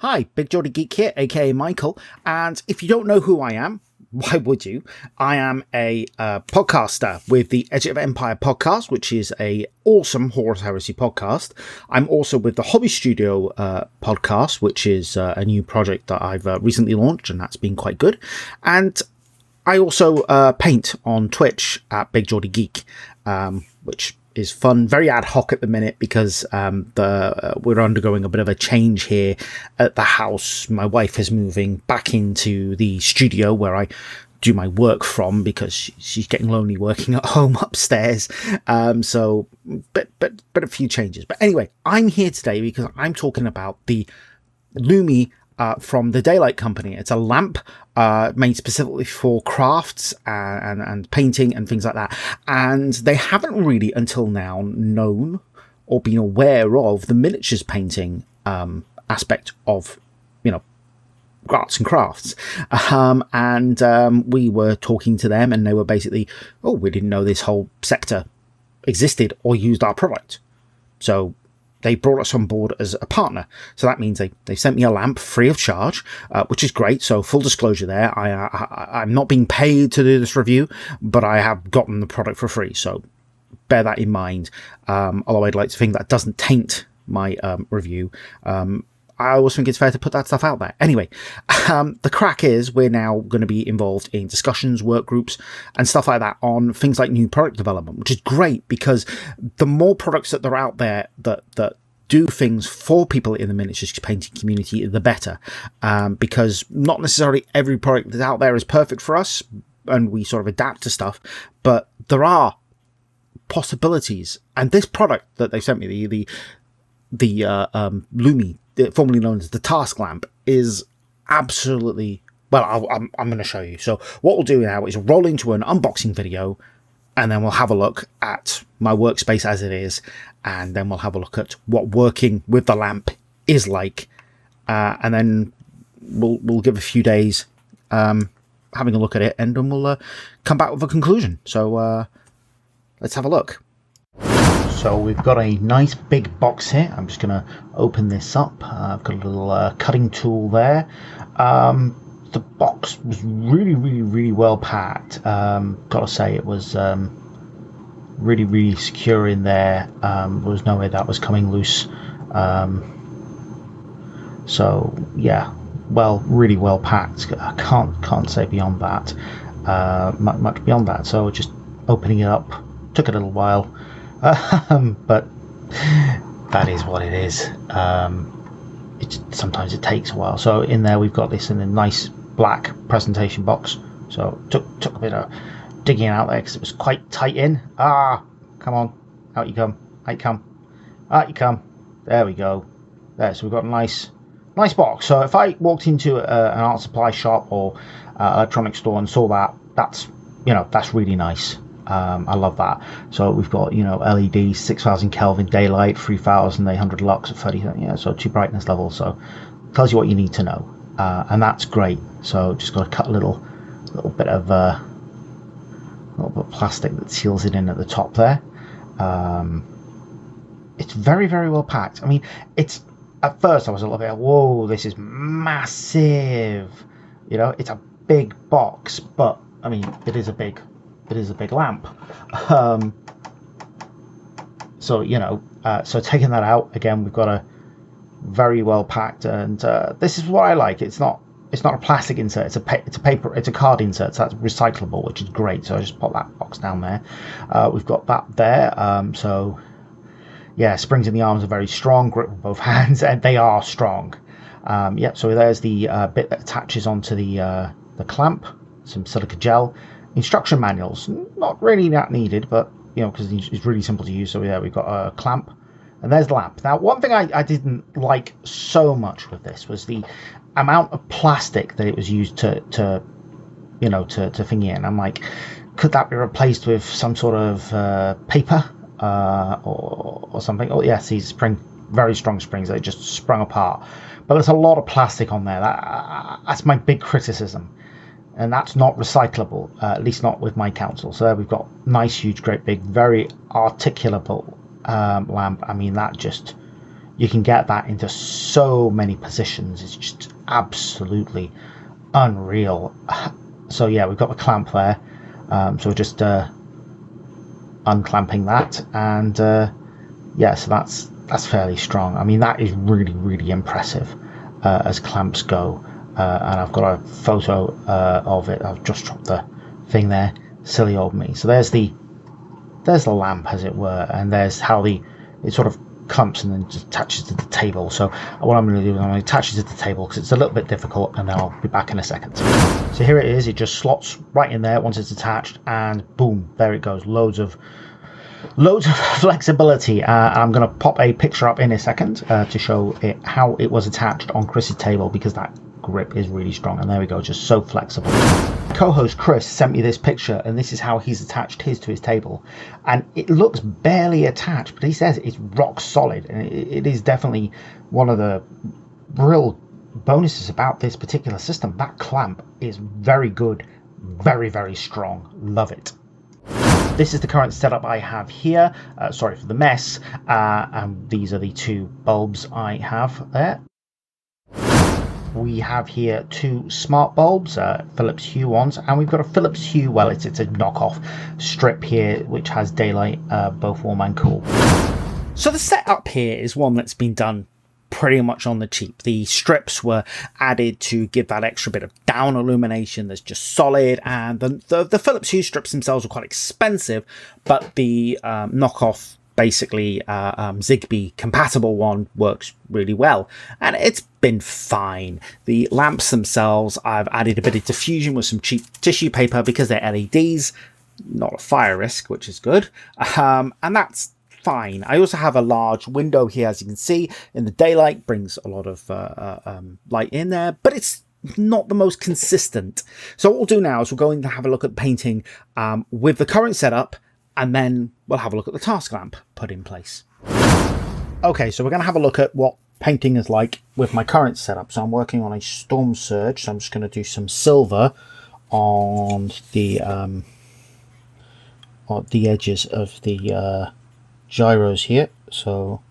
Hi, Big Geordie Geek here, aka Michael, and if you don't know who I am, why would you? I am a podcaster with the Edge of Empire podcast, which is a awesome Horus Heresy podcast. I'm also with the Hobby Studio podcast, which is a new project that I've recently launched, and that's been quite good. And I also paint on Twitch at Big Geordie Geek, which is fun, very ad hoc at the minute because we're undergoing a bit of a change here at the house. My wife is moving back into the studio where I do my work from because she's getting lonely working at home upstairs. But a few changes. But anyway, I'm here today because I'm talking about the Lumi from the Daylight Company. It's a lamp made specifically for crafts and painting and things like that. And they haven't really until now known or been aware of the miniatures painting aspect of, arts and crafts. We were talking to them and they were basically, we didn't know this whole sector existed or used our product. So they brought us on board as a partner. So that means they sent me a lamp free of charge, which is great. So full disclosure there, I'm not being paid to do this review, but I have gotten the product for free. So bear that in mind. Although I'd like to think that doesn't taint my review. I always think it's fair to put that stuff out there. Anyway, the crack is we're now going to be involved in discussions, work groups, and stuff like that on things like new product development, which is great because the more products that are out there that do things for people in the miniatures painting community, the better. Because not necessarily every product that's out there is perfect for us, and we sort of adapt to stuff, but there are possibilities. And this product that they sent me, the Lumi, formerly known as the Tasklamp, is absolutely, well, I'm going to show you. So what we'll do now is roll into an unboxing video, and then we'll have a look at my workspace as it is, and then we'll have a look at what working with the lamp is like, and then we'll give a few days having a look at it, and then we'll come back with a conclusion. So let's have a look. So we've got a nice big box here. I'm just going to open this up. I've got a little cutting tool there. The box was really well packed. Gotta say, it was really secure in there. There was no way that was coming loose. So yeah, really well packed. I can't say beyond that. Much beyond that. So just opening it up took a little while. But that is what it is. Sometimes it takes a while. So in there we've got this in a nice black presentation box. So took a bit of digging out there because it was quite tight in. Come on, out you come, out you come. There we go. There. So we've got a nice box. So if I walked into an art supply shop or electronic store and saw that, that's really nice. I love that. So we've got, LED, 6000 Kelvin daylight, 3800 lux at 30, so 2 brightness levels. So tells you what you need to know. And that's great. So just got to cut a little bit of plastic that seals it in at the top there. It's very well packed. I mean, at first I was a little bit, whoa, this is massive. It's a big box, but I mean, it is a big lamp. So taking that out again, we've got a very well packed, and this is what I like. It's not a plastic insert. It's a card insert. So that's recyclable, which is great. So I just pop that box down there. We've got that there. So yeah, springs in the arms are very strong. Grip with both hands, and they are strong. So there's the bit that attaches onto the clamp. Some silica gel. Instruction manuals, not really that needed, but because it's really simple to use. So yeah, we've got a clamp, and there's the lamp. Now, one thing I didn't like so much with this was the amount of plastic that it was used to thingy in. I'm like, could that be replaced with some sort of paper or something? Oh yes, these very strong springs. They just sprung apart, but there's a lot of plastic on there. That's my big criticism. And that's not recyclable, at least not with my council. So there we've got nice, huge, great, big, very articulable lamp. I mean, that just you can get that into so many positions. It's just absolutely unreal. So yeah, we've got the clamp there. So we're just unclamping that, and yeah, so that's fairly strong. I mean, that is really, really impressive as clamps go. And I've got a photo of it. I've just dropped the thing there. Silly old me. So there's the lamp, as it were, and there's how it sort of clamps and then just attaches to the table. So what I'm going to do is I'm going to attach it to the table because it's a little bit difficult, and then I'll be back in a second. So here it is. It just slots right in there once it's attached, and boom, there it goes. Loads of flexibility. I'm going to pop a picture up in a second to show it how it was attached on Chris's table, because that grip is really strong. And there we go, just so flexible. Co-host Chris sent me this picture, and this is how he's attached his to his table, and it looks barely attached, but he says it's rock solid, and it is definitely one of the real bonuses about this particular system. That clamp is very good, very, very strong. Love it. This is the current setup I have here. Sorry for the mess. And these are the two bulbs I have there. We have here two smart bulbs, Philips Hue ones, and we've got a Philips Hue, well, it's a knockoff strip here, which has daylight, both warm and cool. So the setup here is one that's been done pretty much on the cheap. The strips were added to give that extra bit of down illumination that's just solid, and the Philips Hue strips themselves are quite expensive, but the knockoff, basically Zigbee compatible one, works really well, and it's been fine. The lamps themselves, I've added a bit of diffusion with some cheap tissue paper because they're LEDs, not a fire risk, which is good, and that's fine. I also have a large window here, as you can see, in the daylight, brings a lot of light in there, but it's not the most consistent. So what we'll do now is we're going to have a look at painting with the current setup, and then we'll have a look at the Tasklamp put in place. Okay, so we're going to have a look at what painting is like with my current setup. So I'm working on a Storm Surge, so I'm just going to do some silver on the edges of the gyros here. So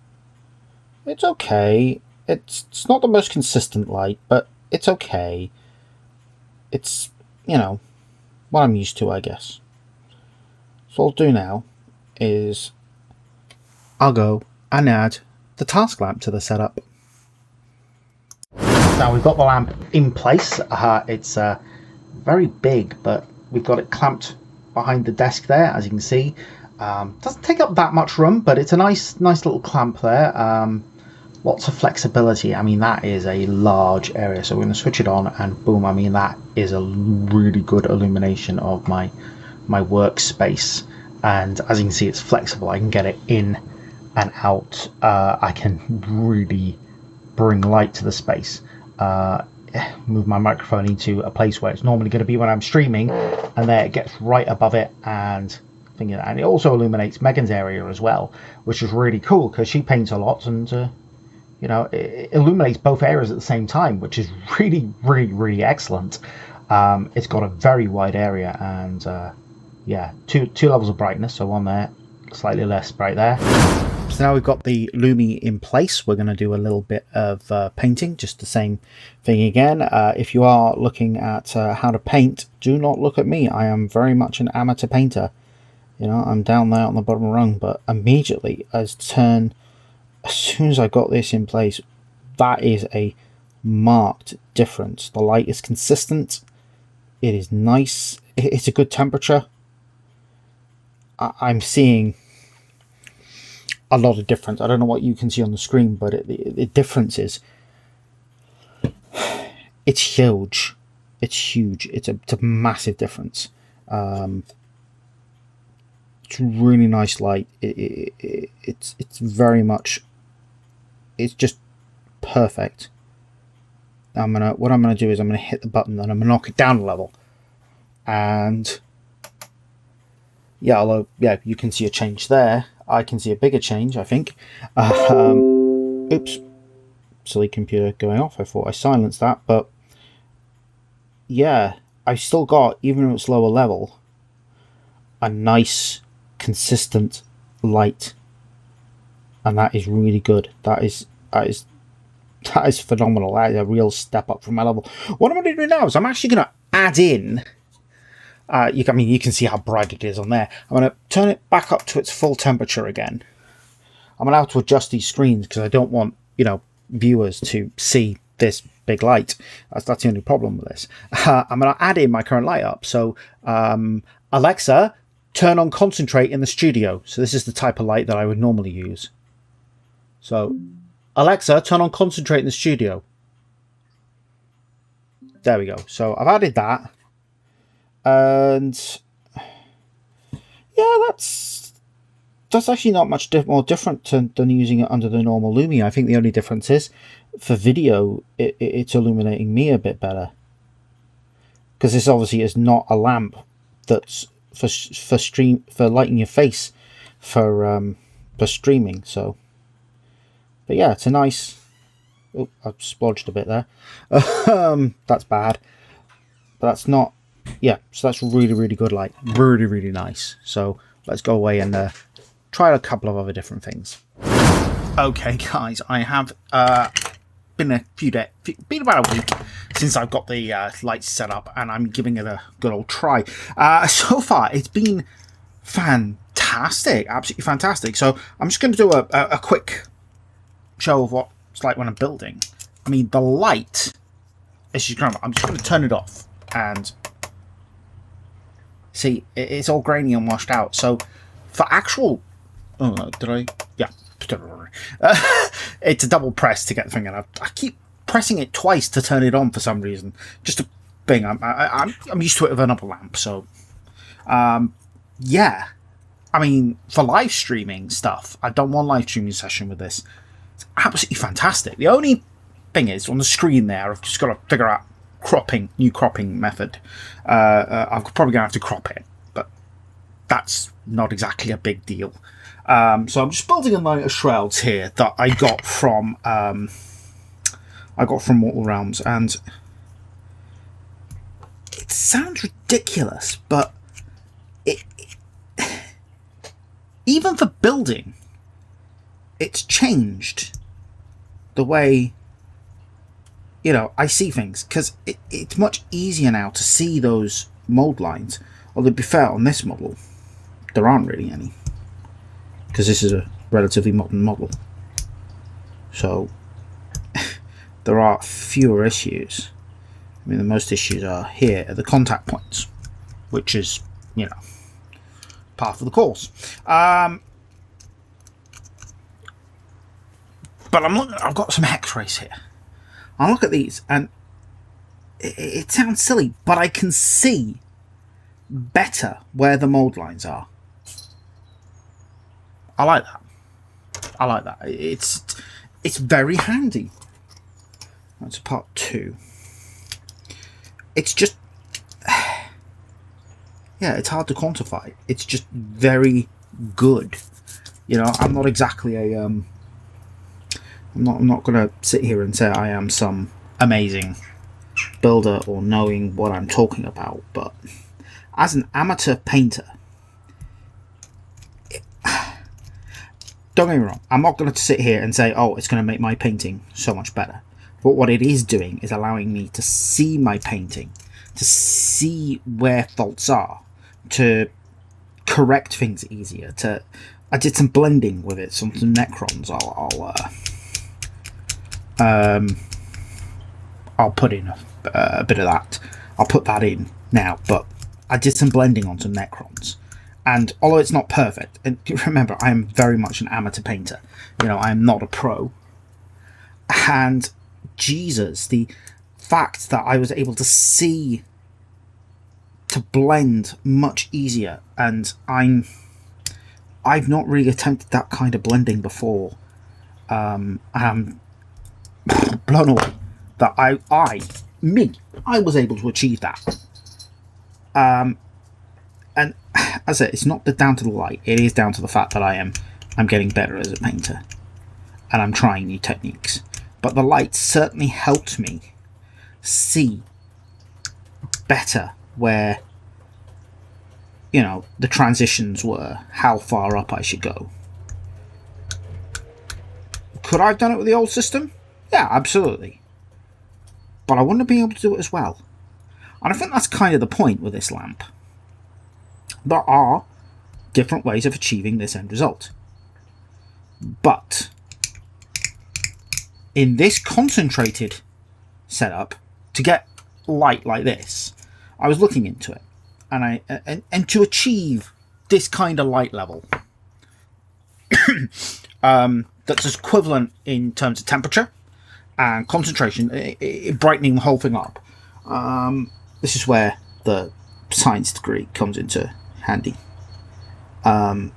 it's okay. It's not the most consistent light, but it's okay. It's, you know, what I'm used to, I guess. So what I'll do now is I'll go and add the Tasklamp to the setup. Now we've got the lamp in place. It's very big, but we've got it clamped behind the desk there, as you can see. Doesn't take up that much room, but it's a nice little clamp there. Lots of flexibility. I mean, that is a large area, so we're going to switch it on, and boom, I mean, that is a really good illumination of my workspace. And as you can see, it's flexible. I can get it in and out. I can really bring light to the space. Move my microphone into a place where it's normally going to be when I'm streaming, and there it gets right above it, and it also illuminates Megan's area as well, which is really cool because she paints a lot, and you know, it illuminates both areas at the same time, which is really, really, really excellent. It's got a very wide area, and yeah, two levels of brightness, so one there, slightly less bright there. So now we've got the Lumi in place, we're going to do a little bit of painting, just the same thing again. If you are looking at how to paint, do not look at me. I am very much an amateur painter. You know, I'm down there on the bottom rung, but immediately as soon as I got this in place, that is a marked difference. The light is consistent. It is nice. It's a good temperature. I'm seeing a lot of difference. I don't know what you can see on the screen, but the difference is, it's huge. It's huge. It's a massive difference. It's really nice light. It's very much, it's just perfect. What I'm gonna do is I'm gonna hit the button and I'm gonna knock it down a level, and yeah, you can see a change there. I can see a bigger change, I think. Oops, silly computer going off. I thought I silenced that, but yeah, I still got, even if it's lower level, a nice consistent light, and that is really good. That is that is phenomenal. That is a real step up from my level. What I'm going to do now is I'm actually going to add in. You can see how bright it is on there. I'm going to turn it back up to its full temperature again. I'm going to have to adjust these screens because I don't want, viewers to see this big light. That's the only problem with this. I'm going to add in my current light up. So, Alexa, turn on concentrate in the studio. So this is the type of light that I would normally use. So, Alexa, turn on concentrate in the studio. There we go. So I've added that. And yeah, that's actually not much more different than using it under the normal Lumi. I think the only difference is for video, it's illuminating me a bit better. Because this obviously is not a lamp that's for lighting your face for streaming. So, but yeah, it's a nice. Oh, I've splodged a bit there. That's bad. But that's not. Yeah, so that's really, really good light. Really, really nice. So let's go away and try a couple of other different things. Okay, guys, I have been been about a week since I've got the lights set up, and I'm giving it a good old try. So far, it's been fantastic, absolutely fantastic. So I'm just going to do a quick show of what it's like when I'm building. I mean, the light, as you can, I'm just going to turn it off and see it's all grainy and washed out. So for actual, yeah, it's a double press to get the thing in. I keep pressing it twice to turn it on for some reason. Just a thing. I'm used to it with another lamp. So yeah, I mean, for live streaming stuff, I've done one live streaming session with this. It's absolutely fantastic. The only thing is, on the screen there, I've just got to figure out new cropping method. I'm probably going to have to crop it, but that's not exactly a big deal. So I'm just building a line of shrouds here that I got from Mortal Realms, and it sounds ridiculous, but even for building, it's changed the way I see things, because it's much easier now to see those mold lines. Although, to be fair, on this model, there aren't really any, because this is a relatively modern model. So, there are fewer issues. I mean, the most issues are here at the contact points, which is, part of the course. But I've got some X-rays here. I look at these, and it sounds silly, but I can see better where the mold lines are. I like that. It's very handy. That's part 2. It's just, yeah, it's hard to quantify. It's just very good. I'm not exactly a I'm not going to sit here and say I am some amazing builder or knowing what I'm talking about, but as an amateur painter, don't get me wrong, I'm not going to sit here and say, oh, it's going to make my painting so much better. But what it is doing is allowing me to see my painting, to see where faults are, to correct things easier. I did some blending with it, some Necrons. I'll put in a bit of that. I'll put that in now, but I did some blending on some Necrons. And although it's not perfect, and remember, I am very much an amateur painter. I am not a pro. And Jesus, the fact that I was able to blend much easier, and I've not really attempted that kind of blending before. I'm blown away that I was able to achieve that. And as I said, it's not down to the light. It is down to the fact that I'm getting better as a painter, and I'm trying new techniques. But the light certainly helped me see better where, the transitions were, how far up I should go. Could I have done it with the old system? Yeah, absolutely. But I wouldn't have been able to do it as well. And I think that's kind of the point with this lamp. There are different ways of achieving this end result. But in this concentrated setup, to get light like this, I was looking into it. And to achieve this kind of light level, that's equivalent in terms of temperature and concentration, brightening the whole thing up. This is where the science degree comes into handy. I'd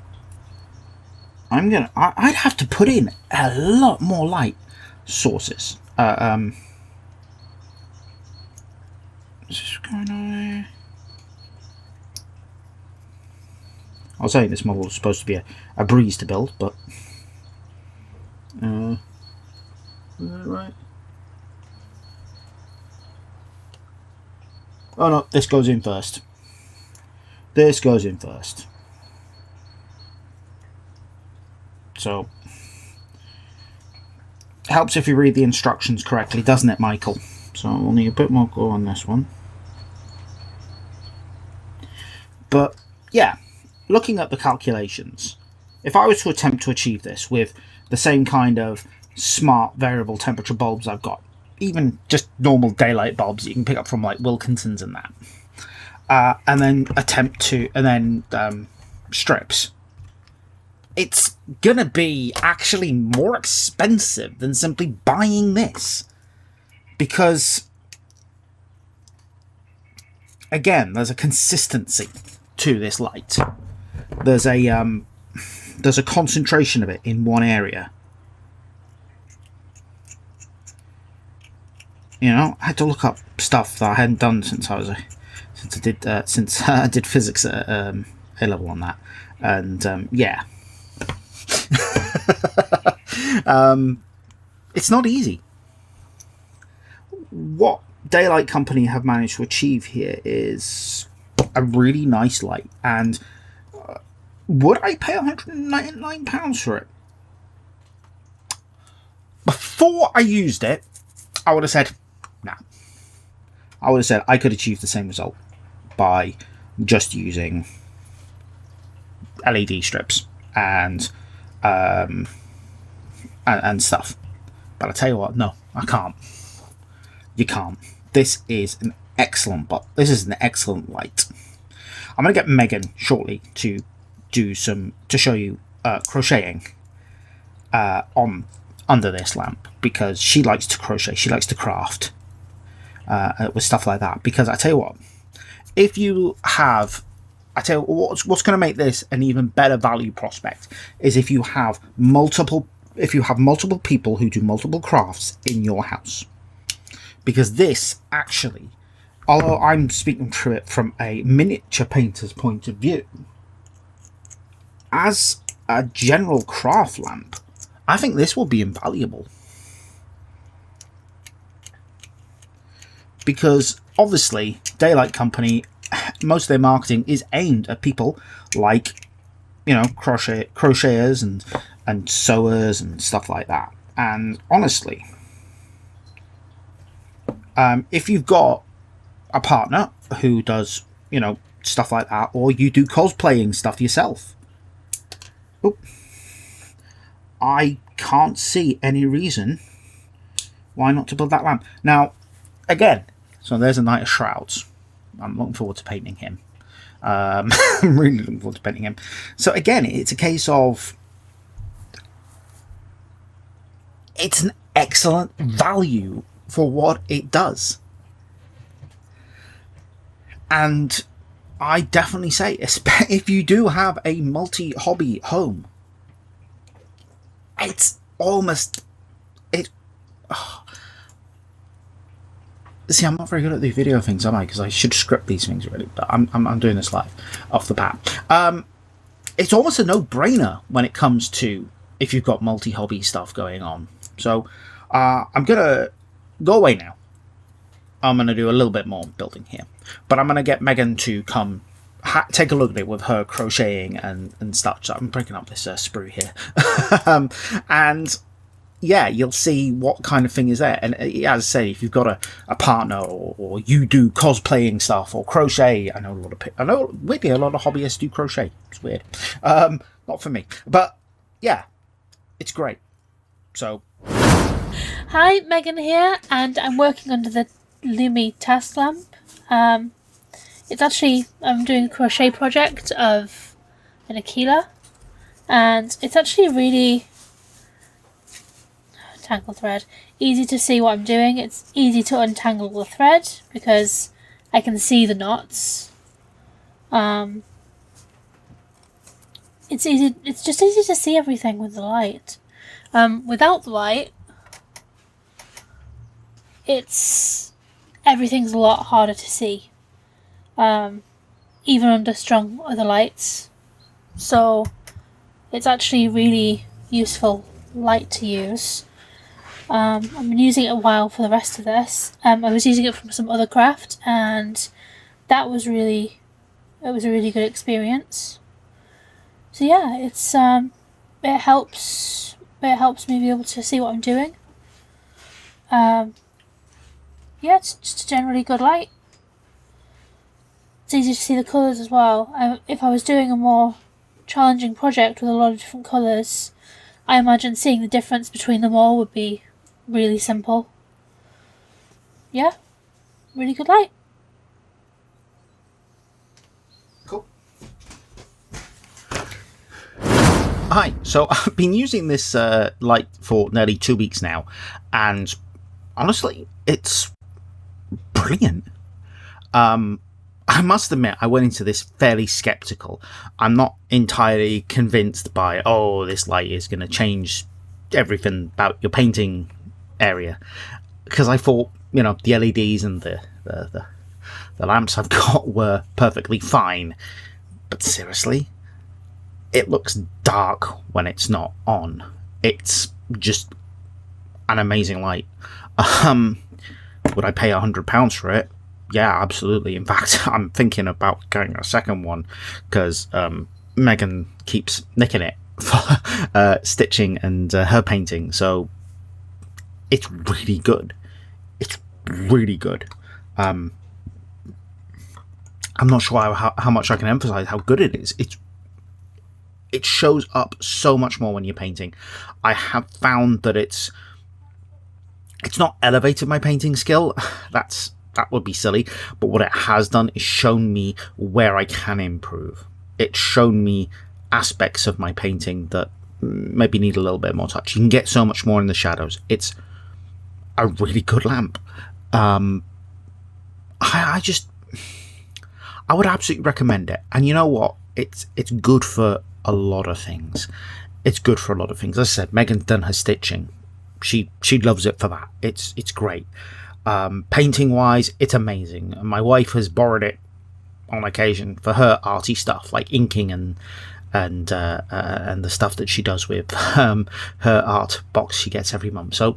have to put in a lot more light sources. Is this going on there? I was saying this model was supposed to be a breeze to build, but is that right? Oh no, this goes in first. This goes in first. So, helps if you read the instructions correctly, doesn't it, Michael? So we'll need a bit more glue on this one. But, yeah, looking at the calculations, if I was to attempt to achieve this with the same kind of smart variable temperature bulbs I've got, even just normal daylight bulbs that you can pick up from like Wilkinson's and that, and then strips, it's gonna be actually more expensive than simply buying this, because again, there's a consistency to this light. There's a concentration of it in one area. You know, I had to look up stuff that I hadn't done since I did physics at A level on that, and yeah, it's not easy. What Daylight Company have managed to achieve here is a really nice light, and would I pay £199 for it? Before I used it, I would have said, nah. I would have said I could achieve the same result by just using LED strips and stuff. But I tell you what, no, I can't. You can't. This is an excellent light. I'm going to get Megan shortly to show you crocheting under this lamp, because she likes to crochet, she likes to craft with stuff like that. Because I tell you what, what's going to make this an even better value prospect is if you have multiple people who do multiple crafts in your house. Because this actually, although I'm speaking through it from a miniature painter's point of view, as a general craft lamp, I think this will be invaluable. Because obviously, Daylight Company, most of their marketing is aimed at people like, you know, crocheters and sewers and stuff like that. And honestly, if you've got a partner who does, you know, stuff like that, or you do cosplaying stuff yourself, I can't see any reason why not to build that lamp. Now, again, so there's a Knight of Shrouds. I'm looking forward to painting him. I'm really looking forward to painting him. So again, it's a case of, it's an excellent value for what it does. And I definitely say, if you do have a multi-hobby home, it's almost... See, I'm not very good at the video things, am I? Because I should script these things really, but I'm doing this live off the bat. It's almost a no-brainer when it comes to if you've got multi-hobby stuff going on. So I'm going to go away now. I'm going to do a little bit more building here. But I'm going to get Megan to come take a look at it with her crocheting and stuff. So I'm breaking up this sprue here. And yeah, you'll see what kind of thing is there. And as I say, if you've got a partner or you do cosplaying stuff or crochet, I know weirdly a lot of hobbyists do crochet. It's weird. Not for me, but yeah, it's great. So, hi, Megan here, and I'm working under the Lumi Tasklamp. It's actually, I'm doing a crochet project of an Aquila, and it's actually really tangle thread. Easy to see what I'm doing. It's easy to untangle the thread because I can see the knots. It's easy. It's just easy to see everything with the light. Without the light, everything's a lot harder to see. Even under strong other lights. So it's actually really useful light to use. I've been using it a while for the rest of this. I was using it from some other craft, and that was a really good experience. So yeah, it helps me be able to see what I'm doing. Yeah, it's just a generally good light. It's easy to see the colours as well. If I was doing a more challenging project with a lot of different colours, I imagine seeing the difference between them all would be really simple. Yeah, really good light. Cool. Hi, so I've been using this light for nearly 2 weeks now, and honestly, it's brilliant. I must admit, I went into this fairly skeptical. I'm not entirely convinced by, this light is going to change everything about your painting area, because I thought, the LEDs and the lamps I've got were perfectly fine, but seriously, it looks dark when it's not on. It's just an amazing light. Would I pay £100 for it? Yeah, absolutely. In fact, I'm thinking about getting a second one because Megan keeps nicking it for stitching and her painting. So it's really good. It's really good. I'm not sure how much I can emphasize how good it is. It shows up so much more when you're painting. I have found that it's not elevated my painting skill. That would be silly. But what it has done is shown me where I can improve. It's shown me aspects of my painting that maybe need a little bit more touch. You can get so much more in the shadows. It's a really good lamp. I would absolutely recommend it. And you know what? It's good for a lot of things. It's good for a lot of things. As I said, Megan's done her stitching. She loves it for that. It's great. Painting wise, it's amazing. And my wife has borrowed it on occasion for her arty stuff, like inking and the stuff that she does with her art box she gets every month. So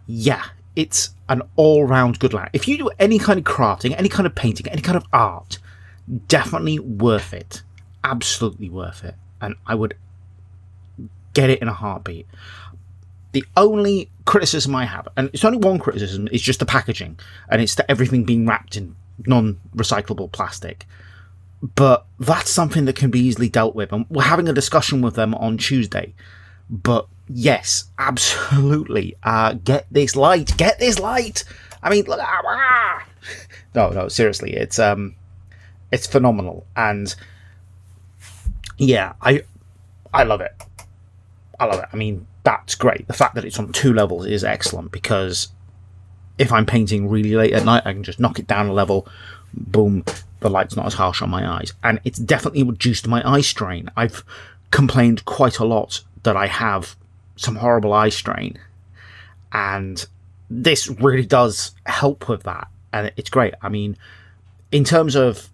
yeah, it's an all-round good lamp. If you do any kind of crafting, any kind of painting, any kind of art, definitely worth it. Absolutely worth it. And I would get it in a heartbeat. The only criticism I have, and it's only one criticism, is just the packaging, and it's that everything being wrapped in non-recyclable plastic. But that's something that can be easily dealt with, and we're having a discussion with them on Tuesday. But yes, absolutely, get this light. I mean, look, no, seriously, it's phenomenal, and yeah, I love it. I mean, that's great. The fact that it's on 2 levels is excellent, because if I'm painting really late at night, I can just knock it down a level, boom, the light's not as harsh on my eyes. And it's definitely reduced my eye strain. I've complained quite a lot that I have some horrible eye strain, and this really does help with that, and it's great. I mean, in terms of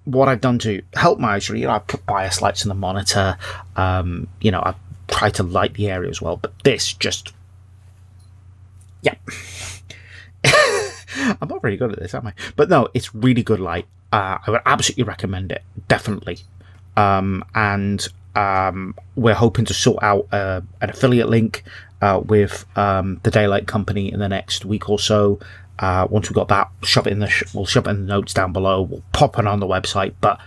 what I've done to help my eye strain, I've put bias lights on the monitor, I've try to light the area as well, but this just, yeah. I'm not very good at this, am I? But no, it's really good light. I would absolutely recommend it, definitely. And We're hoping to sort out an affiliate link with the Daylight Company in the next week or so. Once we've got that, we'll shove it in the notes down below. We'll pop it on the website. But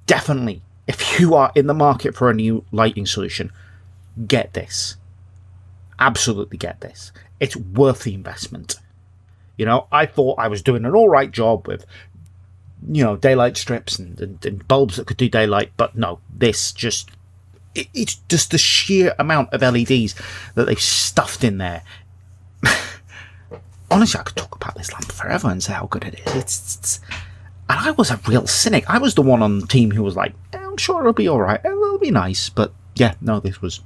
definitely, if you are in the market for a new lighting solution, get this. Absolutely get this. It's worth the investment. I thought I was doing an all right job with, daylight strips and bulbs that could do daylight, but no, this just, it's just the sheer amount of LEDs that they've stuffed in there. Honestly, I could talk about this lamp forever and say how good it is. And I was a real cynic. I was the one on the team who was like, I'm sure it'll be all right. It'll be nice. But yeah, no, this was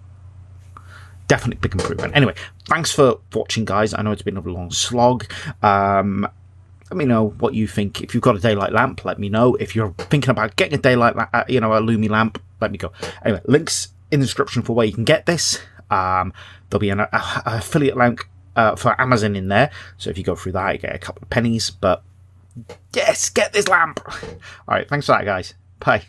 definitely big improvement. Anyway, thanks for watching, guys. I know it's been a long slog. Let me know what you think. If you've got a daylight lamp, let me know. If you're thinking about getting a daylight, a Lumi lamp, let me go. Anyway, links in the description for where you can get this. There'll be an affiliate link for Amazon in there. So if you go through that, you get a couple of pennies. But yes, get this lamp. All right, thanks for that, guys. Bye.